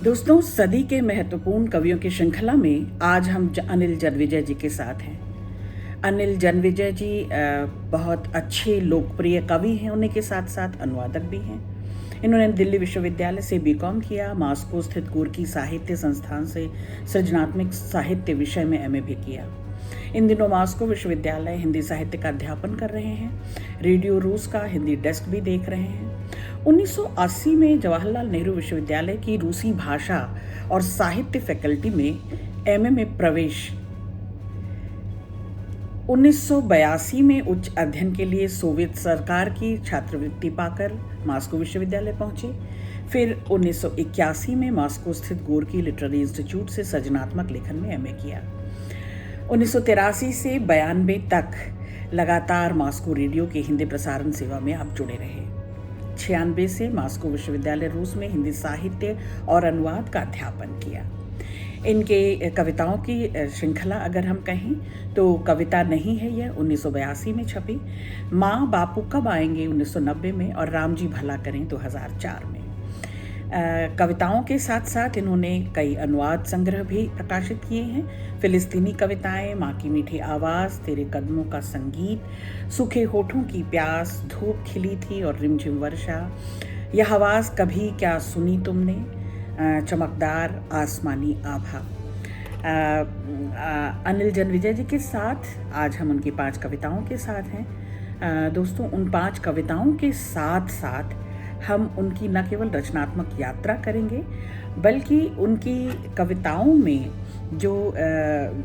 दोस्तों, सदी के महत्वपूर्ण कवियों की श्रृंखला में आज हम अनिल जन्मेजय जी के साथ हैं। अनिल जन्मेजय जी बहुत अच्छे लोकप्रिय कवि हैं, उन्हीं के साथ साथ अनुवादक भी हैं। इन्होंने दिल्ली विश्वविद्यालय से बीकॉम किया, मॉस्को स्थित गोर्की साहित्य संस्थान से सृजनात्मक साहित्य विषय में एमए भी किया। इन दिनों मॉस्को विश्वविद्यालय हिंदी साहित्य का अध्यापन कर रहे हैं। रेडियो रूस का हिंदी डेस्क भी देख रहे हैं। 1980 में जवाहरलाल नेहरू विश्वविद्यालय की रूसी भाषा और साहित्य फैकल्टी में एमए में प्रवेश। 1982 में उच्च अध्ययन के लिए सोवियत सरकार की छात्रवृत्ति पाकर मॉस्को विश्वविद्यालय पहुंचे। फिर 1981 में मॉस्को स्थित गोर्की लिटरेरी इंस्टीट्यूट से सृजनात्मक लेखन में एमए किया। 1983 से 92 तक लगातार मॉस्को रेडियो के हिंदी प्रसारण सेवा में आप जुड़े रहे। 96 से मॉस्को विश्वविद्यालय रूस में हिंदी साहित्य और अनुवाद का अध्यापन किया। इनके कविताओं की श्रृंखला अगर हम कहें तो कविता नहीं है, यह 1982 में छपी। माँ बापू कब आएंगे 1990 में और राम जी भला करें 2004 में। कविताओं के साथ साथ इन्होंने कई अनुवाद संग्रह भी प्रकाशित किए हैं। फिलिस्तीनी कविताएं, माँ की मीठी आवाज़, तेरे कदमों का संगीत, सूखे होठों की प्यास, धूप खिली थी और रिमझिम वर्षा, यह आवाज़ कभी क्या सुनी तुमने, चमकदार आसमानी आभा। अनिल जन्मेजय जी के साथ आज हम उनकी 5 कविताओं के साथ हैं। दोस्तों, उन 5 कविताओं के साथ साथ हम उनकी न केवल रचनात्मक यात्रा करेंगे बल्कि उनकी कविताओं में जो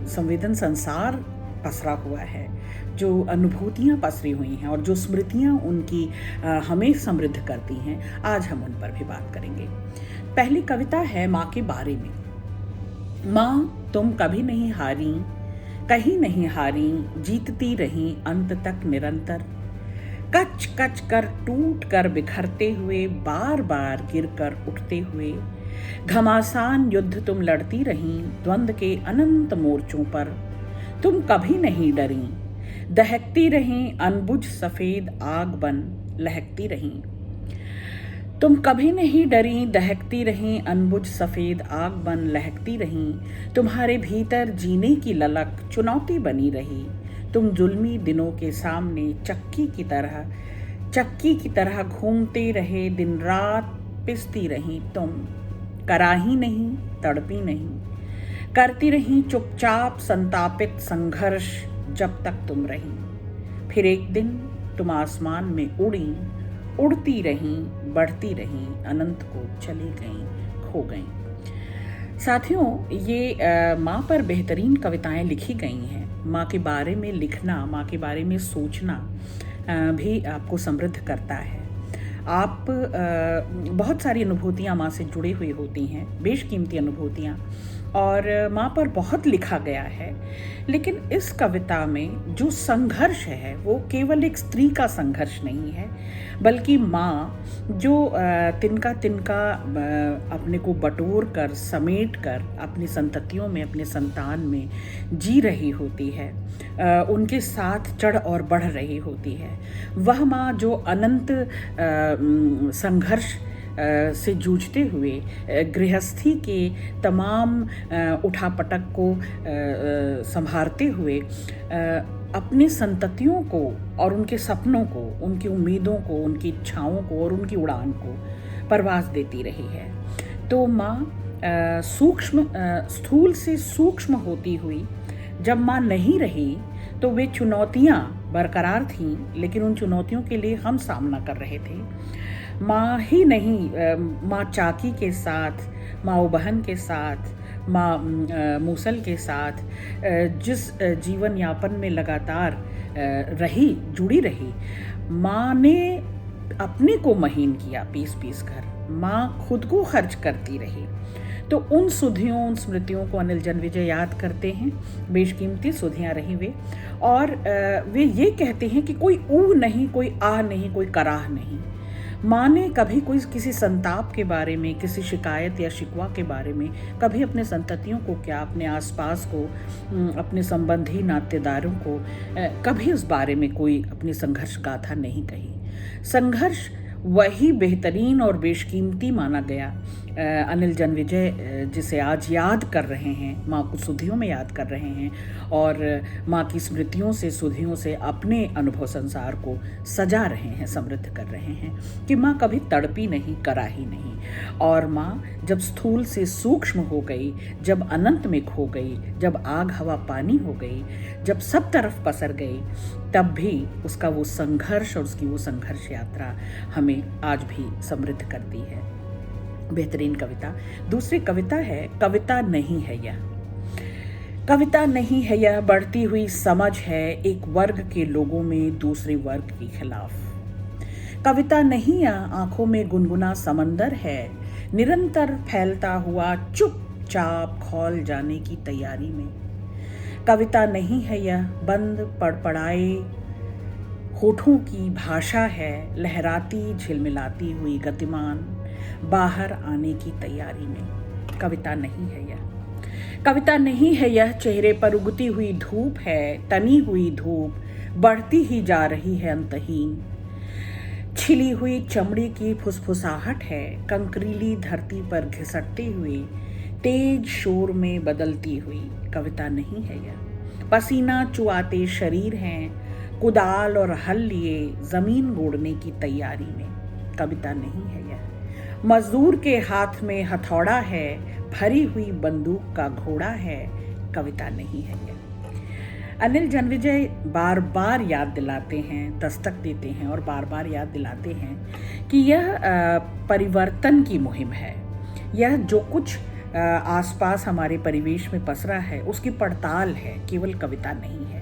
संवेदन संसार पसरा हुआ है, जो अनुभूतियाँ पसरी हुई हैं और जो स्मृतियाँ उनकी हमें समृद्ध करती हैं, आज हम उन पर भी बात करेंगे। पहली कविता है माँ के बारे में। माँ तुम कभी नहीं हारी, कहीं नहीं हारी, जीतती रही अंत तक निरंतर, कच कच कर टूट कर बिखरते हुए, बार बार गिर कर उठते हुए, घमासान युद्ध तुम लड़ती रहीं द्वंद्व के अनंत मोर्चों पर, तुम कभी नहीं डरी, दहकती रहीं अनबुझ सफेद आग बन लहकती रहीं, तुम कभी नहीं डरी, दहकती रहीं अनबुझ सफेद आग बन लहकती रहीं, तुम्हारे भीतर जीने की ललक चुनौती बनी रही, तुम जुल्मी दिनों के सामने चक्की की तरह घूमते रहे, दिन रात पिसती रही तुम, कराही नहीं, तड़पी नहीं, करती रही चुपचाप संतापित संघर्ष जब तक तुम रही, फिर एक दिन तुम आसमान में उड़ी, उड़ती रही, बढ़ती रही, अनंत को चली गई, खो गई। साथियों, ये माँ पर बेहतरीन कविताएं लिखी गई हैं। माँ के बारे में लिखना, माँ के बारे में सोचना भी आपको समृद्ध करता है। आप बहुत सारी अनुभूतियाँ माँ से जुड़ी हुई होती हैं, बेशकीमती अनुभूतियाँ, और माँ पर बहुत लिखा गया है। लेकिन इस कविता में जो संघर्ष है वो केवल एक स्त्री का संघर्ष नहीं है, बल्कि माँ जो तिनका तिनका अपने को बटोर कर, समेट कर अपनी संततियों में, अपने संतान में जी रही होती है, उनके साथ चढ़ और बढ़ रही होती है। वह माँ जो अनंत संघर्ष से जूझते हुए गृहस्थी के तमाम उठापटक को संभालते हुए अपनी संततियों को और उनके सपनों को, उनकी उम्मीदों को, उनकी इच्छाओं को और उनकी उड़ान को परवाज़ देती रही है। तो माँ स्थूल से सूक्ष्म होती हुई जब माँ नहीं रही तो वे चुनौतियाँ बरकरार थीं, लेकिन उन चुनौतियों के लिए हम सामना कर रहे थे। माँ ही नहीं, माँ चाकी के साथ, माँ बहन के साथ, माँ मूसल के साथ जिस जीवन यापन में लगातार रही, जुड़ी रही, माँ ने अपने को महीन किया पीस पीस कर, माँ खुद को खर्च करती रही। तो उन सुधियों, उन स्मृतियों को अनिल जन्मेजय याद करते हैं। बेशकीमती सुधियाँ रही वे, और वे ये कहते हैं कि कोई ऊह नहीं, कोई आह नहीं, कोई कराह नहीं। माँ ने कभी कोई किसी संताप के बारे में, किसी शिकायत या शिकवा के बारे में, कभी अपने संततियों को क्या, अपने आसपास को, अपने संबंधी नातेदारों को कभी उस बारे में कोई अपनी संघर्ष गाथा नहीं कही। संघर्ष वही बेहतरीन और बेशकीमती माना गया अनिल जन्मविजय जिसे आज याद कर रहे हैं, माँ को सुधियों में याद कर रहे हैं और माँ की स्मृतियों से, सुधियों से अपने अनुभव संसार को सजा रहे हैं, समृद्ध कर रहे हैं कि माँ कभी तड़पी नहीं, कराही नहीं। और माँ जब स्थूल से सूक्ष्म हो गई, जब अनंत में खो गई, जब आग हवा पानी हो गई, जब सब तरफ पसर गई, तब भी उसका वो संघर्ष और उसकी वो संघर्ष यात्रा हमें आज भी समृद्ध करती है। बेहतरीन कविता। दूसरी कविता है कविता नहीं है यह। कविता नहीं है यह बढ़ती हुई समझ है एक वर्ग के लोगों में दूसरे वर्ग के खिलाफ। कविता नहीं यह आंखों में गुनगुना समंदर है, निरंतर फैलता हुआ चुपचाप खौल जाने की तैयारी में। कविता नहीं है यह बंद पड़पड़ाए होठों की भाषा है, लहराती झिलमिलाती हुई गतिमान बाहर आने की तैयारी में। कविता नहीं है यह। कविता नहीं है यह चेहरे पर उगती हुई धूप है, तनी हुई धूप बढ़ती ही जा रही है अंतहीन। छिली हुई चमड़ी की फुसफुसाहट है, कंकरीली धरती पर घिसटती हुई तेज शोर में बदलती हुई। कविता नहीं है यह। पसीना चुआते शरीर हैं, कुदाल और हल लिए जमीन गोड़ने की तैयारी में। कविता नहीं है यह। मजदूर के हाथ में हथौड़ा है, भरी हुई बंदूक का घोड़ा है। कविता नहीं है यह। अनिल जन्मविजय बार बार याद दिलाते हैं, दस्तक देते हैं और बार बार याद दिलाते हैं कि यह परिवर्तन की मुहिम है। यह जो कुछ आसपास हमारे परिवेश में पसरा है उसकी पड़ताल है, केवल कविता नहीं है।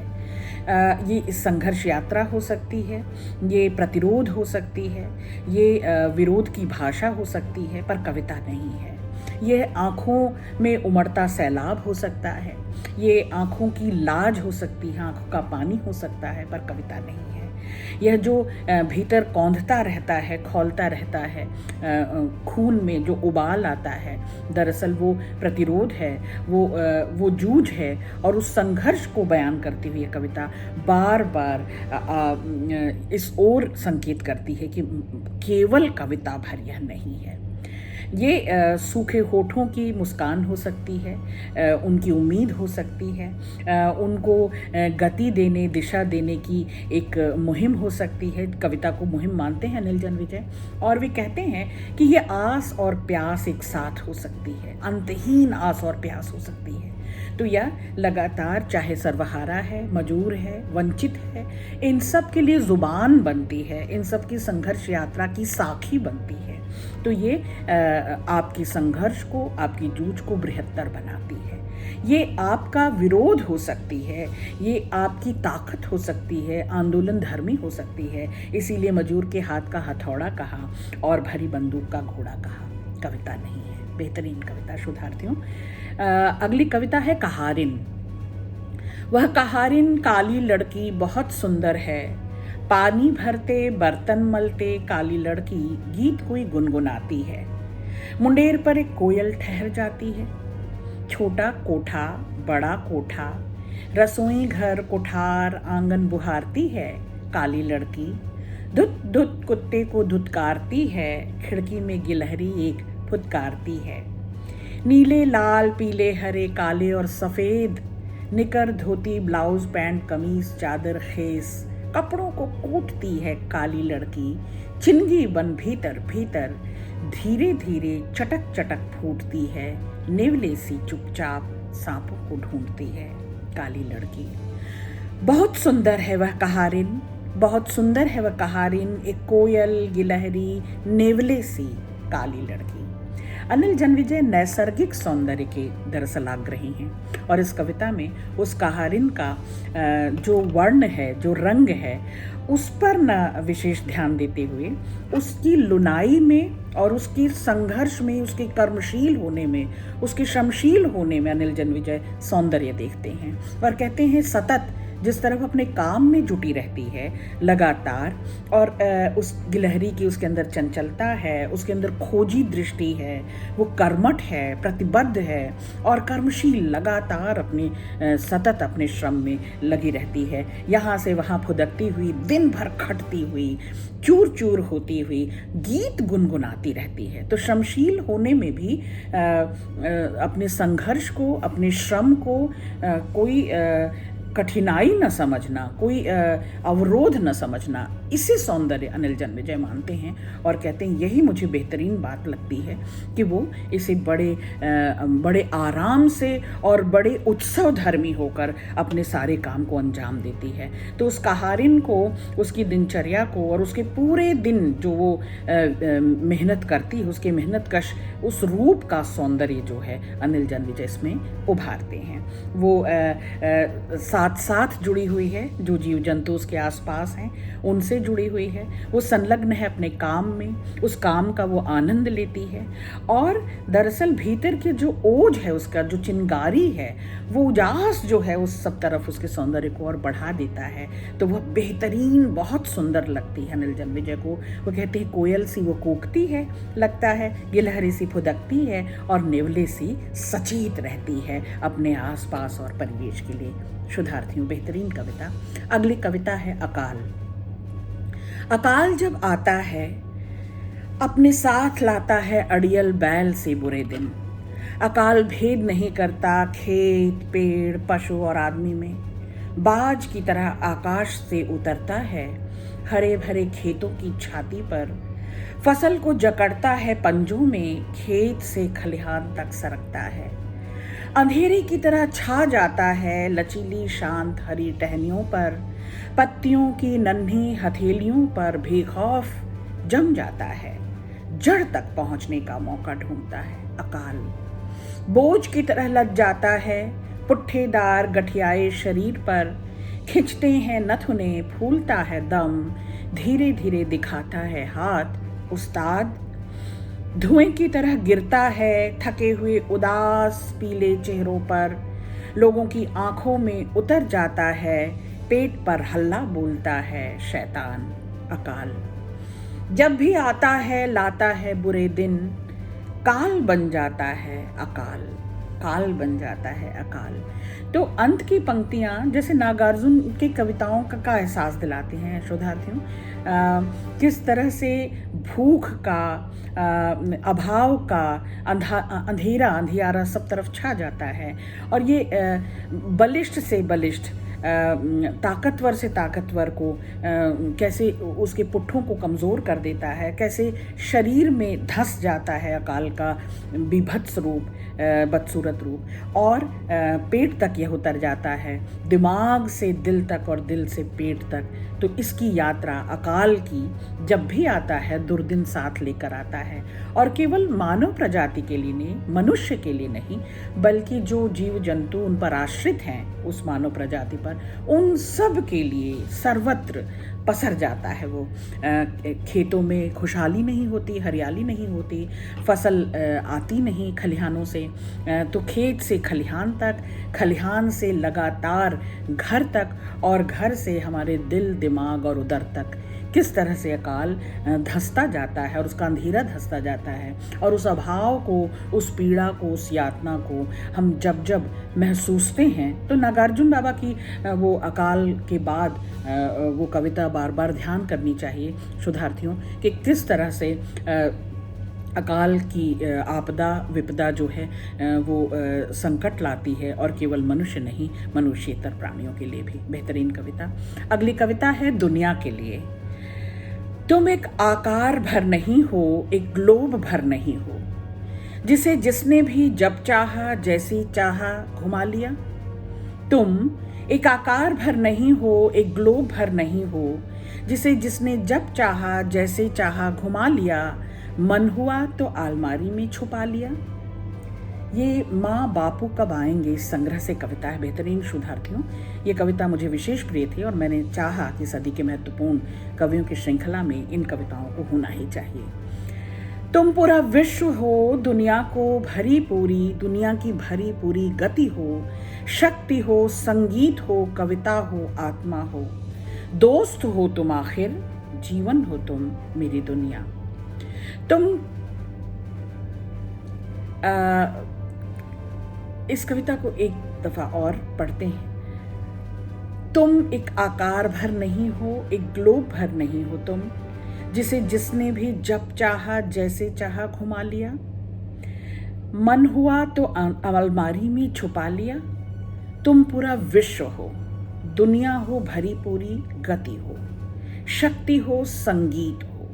ये संघर्ष यात्रा हो सकती है, ये प्रतिरोध हो सकती है, ये विरोध की भाषा हो सकती है, पर कविता नहीं है। यह आँखों में उमड़ता सैलाब हो सकता है, ये आँखों की लाज हो सकती है, आँखों का पानी हो सकता है, पर कविता नहीं है। यह जो भीतर कौंधता रहता है, खौलता रहता है, खून में जो उबाल आता है, दरअसल वो प्रतिरोध है, वो जूझ है। और उस संघर्ष को बयान करती हुई यह कविता बार बार इस ओर संकेत करती है कि केवल कविता भर यह नहीं है। ये सूखे होठों की मुस्कान हो सकती है, उनकी उम्मीद हो सकती है, उनको गति देने, दिशा देने की एक मुहिम हो सकती है। कविता को मुहिम मानते हैं अनिल जन्मविजय, और वे कहते हैं कि ये आस और प्यास एक साथ हो सकती है, अंतहीन आस और प्यास हो सकती है। तो यह लगातार, चाहे सर्वहारा है, मजूर है, वंचित है, इन सब के लिए जुबान बनती है, इन सब की संघर्ष यात्रा की साखी बनती है। तो ये आपकी संघर्ष को, आपकी जूझ को बृहत्तर बनाती है। ये आपका विरोध हो सकती है, ये आपकी ताकत हो सकती है, आंदोलन धर्मी हो सकती है। इसीलिए मजूर के हाथ का हथौड़ा कहा और भरी बंदूक का घोड़ा कहा। कविता नहीं है। बेहतरीन कविता शोधार्थियों। अगली कविता है कहारिन। वह कहारिन काली लड़की बहुत सुंदर है, पानी भरते बर्तन मलते काली लड़की गीत कोई गुनगुनाती है। मुंडेर पर एक कोयल ठहर जाती है। छोटा कोठा, बड़ा कोठा, रसोई घर, कोठार, आंगन बुहारती है काली लड़की। धुत धुत कुत्ते को धुतकारती है, खिड़की में गिलहरी एक फुदकारती है। नीले, लाल, पीले, हरे, काले और सफ़ेद निकर, धोती, ब्लाउज, पैंट, कमीज, चादर, खेस, कपड़ों को कूटती है काली लड़की। चिंगी बन भीतर भीतर धीरे धीरे चटक चटक फूटती है, नेवले सी चुपचाप सांपों को ढूंढती है काली लड़की। बहुत सुंदर है वह कहारिन, बहुत सुंदर है वह कहारिन, एक कोयल, गिलहरी, नेवले सी काली लड़की। अनिल जन्मविजय नैसर्गिक सौंदर्य के दरअसल आग्रही हैं और इस कविता में उस कहारिन का जो वर्ण है, जो रंग है, उस पर न विशेष ध्यान देते हुए उसकी लुनाई में और उसकी संघर्ष में, उसके कर्मशील होने में, उसके श्रमशील होने में अनिल जन्मविजय सौंदर्य देखते हैं और कहते हैं सतत जिस तरफ अपने काम में जुटी रहती है लगातार, और उस गिलहरी की उसके अंदर चंचलता है, उसके अंदर खोजी दृष्टि है, वो कर्मठ है, प्रतिबद्ध है और कर्मशील, लगातार अपने सतत अपने श्रम में लगी रहती है, यहाँ से वहाँ फुदकती हुई, दिन भर खटती हुई, चूर चूर होती हुई गीत गुनगुनाती रहती है। तो श्रमशील होने में भी अपने संघर्ष को, अपने श्रम को कोई कठिनाई न समझना, कोई अवरोध न समझना, इसे सौंदर्य अनिल जन्मेजय मानते हैं और कहते हैं यही मुझे बेहतरीन बात लगती है कि वो इसे बड़े आराम से और बड़े उत्सव धर्मी होकर अपने सारे काम को अंजाम देती है। तो उस कहारिन को, उसकी दिनचर्या को और उसके पूरे दिन जो वो मेहनत करती है, उसके मेहनतकश उस रूप का सौंदर्य जो है अनिल जन्मेजय इसमें उभारते हैं। वो साथ साथ जुड़ी हुई है, जो जीव जंतु उसके आसपास हैं उनसे जुड़ी हुई है, वो संलग्न है अपने काम में, उस काम का वो आनंद लेती है और दरअसल भीतर के जो ओज है, उसका जो चिंगारी है, वो उजास जो है उस सब तरफ उसके सौंदर्य को और बढ़ा देता है। तो वह बेहतरीन, बहुत सुंदर लगती है अनिल जन्मेजय को। वो कहते हैं कोयल सी वो कूकती है लगता है, गिलहरी सी फुदकती है और नेवले सी सचेत रहती है अपने आसपास और परिवेश के लिए। शुद्धार्थियों, बेहतरीन कविता। अगली कविता है अकाल। अकाल जब आता है अपने साथ लाता है अड़ियल बैल से बुरे दिन। अकाल भेद नहीं करता खेत, पेड़, पशु और आदमी में। बाज की तरह आकाश से उतरता है हरे भरे खेतों की छाती पर। फसल को जकड़ता है पंजों में, खेत से खलिहान तक सरकता है। अंधेरे की तरह छा जाता है लचीली शांत हरी टहनियों पर। पत्तियों की नन्ही हथेलियों पर बेखौफ जम जाता है। जड़ तक पहुंचने का मौका ढूंढता है अकाल। बोझ की तरह लद जाता है पुट्ठेदार गठियाए शरीर पर। खिंचते हैं नथुने, फूलता है दम, धीरे धीरे दिखाता है हाथ उस्ताद। धुएं की तरह गिरता है थके हुए उदास पीले चेहरों पर। लोगों की आंखों में उतर जाता है, पेट पर हल्ला बोलता है शैतान। अकाल जब भी आता है लाता है बुरे दिन। काल बन जाता है अकाल, काल बन जाता है अकाल। तो अंत की पंक्तियां जैसे नागार्जुन की कविताओं का एहसास दिलाती हैं शोधार्थियों। किस तरह से भूख का, अभाव का अंधियारा सब तरफ छा जाता है और ये बलिष्ठ से बलिष्ठ, ताकतवर से ताकतवर को कैसे उसके पुट्ठों को कमज़ोर कर देता है, कैसे शरीर में धंस जाता है अकाल का बीभत्स रूप, बदसूरत रूप, और पेट तक यह उतर जाता है, दिमाग से दिल तक और दिल से पेट तक। तो इसकी यात्रा अकाल की जब भी आता है दुर्दिन साथ लेकर आता है, और केवल मानव प्रजाति के लिए नहीं, मनुष्य के लिए नहीं, बल्कि जो जीव जंतु उन पर आश्रित हैं उस मानव प्रजाति पर, उन सब के लिए सर्वत्र पसर जाता है वो। खेतों में खुशहाली नहीं होती, हरियाली नहीं होती, फसल आती नहीं खलिहानों से, तो खेत से खलिहान तक, खलिहान से लगातार घर तक, और घर से हमारे दिल, दिमाग और उदर तक किस तरह से अकाल धंसता जाता है और उसका अंधेरा धंसता जाता है। और उस अभाव को, उस पीड़ा को, उस यातना को हम जब जब महसूसते हैं तो नागार्जुन बाबा की वो अकाल के बाद वो कविता बार बार ध्यान करनी चाहिए शुद्धार्थियों, कि किस तरह से अकाल की आपदा, विपदा जो है वो संकट लाती है, और केवल मनुष्य नहीं, मनुष्येतर प्राणियों के लिए भी। बेहतरीन कविता। अगली कविता है दुनिया के लिए। तुम एक आकार भर नहीं हो, एक ग्लोब भर नहीं हो, जिसे जिसने भी जब चाहा जैसी चाहा घुमा लिया। तुम एक आकार भर नहीं हो, एक ग्लोब भर नहीं हो, जिसे जिसने जब चाहा जैसे चाहा घुमा लिया। मन हुआ तो अलमारी में छुपा लिया। ये माँ बापू कब आएंगे इस संग्रह से कविता है। बेहतरीन शुद्धार्थियों, ये कविता मुझे विशेष प्रिय थी और मैंने चाहा कि सदी के महत्वपूर्ण कवियों की श्रृंखला में इन कविताओं को होना ही चाहिए। तुम पूरा विश्व हो, दुनिया को भरी पूरी, दुनिया की भरी पूरी गति हो, शक्ति हो, संगीत हो, कविता हो, आत्मा हो, दोस्त हो तुम आखिर, जीवन हो तुम मेरी दुनिया। तुम इस कविता को एक दफा और पढ़ते हैं। तुम एक आकार भर नहीं हो, एक ग्लोब भर नहीं हो तुम, जिसे जिसने भी जब चाहा जैसे चाहा घुमा लिया। मन हुआ तो अलमारी में छुपा लिया। तुम पूरा विश्व हो, दुनिया हो भरी पूरी, गति हो, शक्ति हो, संगीत हो,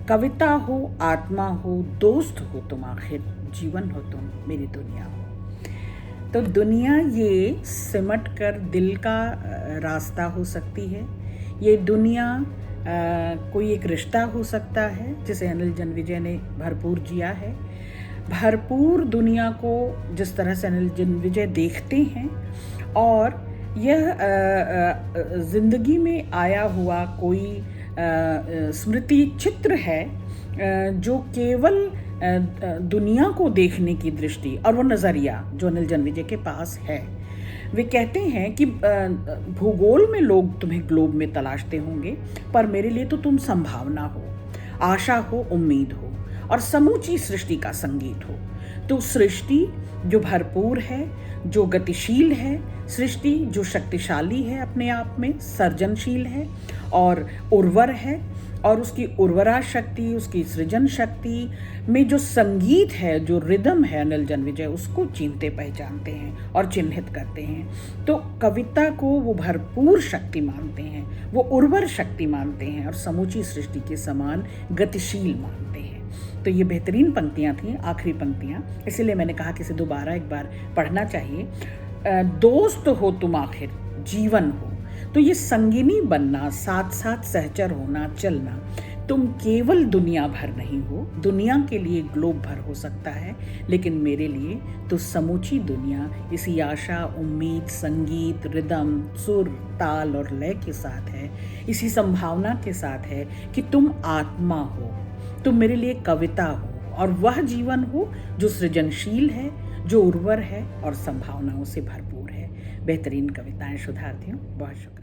कविता हो, आत्मा हो, दोस्त हो तुम आखिर, जीवन हो तुम मेरी दुनिया हो। तो दुनिया ये सिमट कर दिल का रास्ता हो सकती है। ये दुनिया कोई एक रिश्ता हो सकता है जिसे अनिल जन्मविजय ने भरपूर जिया है। भरपूर दुनिया को जिस तरह से अनिल जन्मविजय देखते हैं, और यह जिंदगी में आया हुआ कोई स्मृति चित्र है जो केवल दुनिया को देखने की दृष्टि और वो नज़रिया जो अनिल जन्मविजय के पास है। वे कहते हैं कि भूगोल में लोग तुम्हें ग्लोब में तलाशते होंगे, पर मेरे लिए तो तुम संभावना हो, आशा हो, उम्मीद हो, और समूची सृष्टि का संगीत हो। तो सृष्टि जो भरपूर है, जो गतिशील है, सृष्टि जो शक्तिशाली है, अपने आप में सृजनशील है और उर्वर है, और उसकी उर्वरा शक्ति, उसकी सृजन शक्ति में जो संगीत है, जो रिदम है, अनिल जन्मविजय उसको चिन्हते पहचानते हैं और चिन्हित करते हैं। तो कविता को वो भरपूर शक्ति मानते हैं, वो उर्वर शक्ति मानते हैं, और समूची सृष्टि के समान गतिशील मानते हैं। तो ये बेहतरीन पंक्तियां थी, आखिरी पंक्तियां, इसीलिए मैंने कहा कि इसे दोबारा एक बार पढ़ना चाहिए। दोस्त हो तुम आखिर, जीवन हो। तो ये संगिनी बनना, साथ साथ सहचर होना, चलना, तुम केवल दुनिया भर नहीं हो, दुनिया के लिए ग्लोब भर हो सकता है, लेकिन मेरे लिए तो समूची दुनिया इसी आशा, उम्मीद, संगीत, रिदम, सुर, ताल और लय के साथ है, इसी संभावना के साथ है कि तुम आत्मा हो, तुम मेरे लिए कविता हो, और वह जीवन हो जो सृजनशील है, जो उर्वर है और संभावनाओं से भरपूर है। बेहतरीन कविताएं शुद्धार्थियों, बहुत शुक्रिया।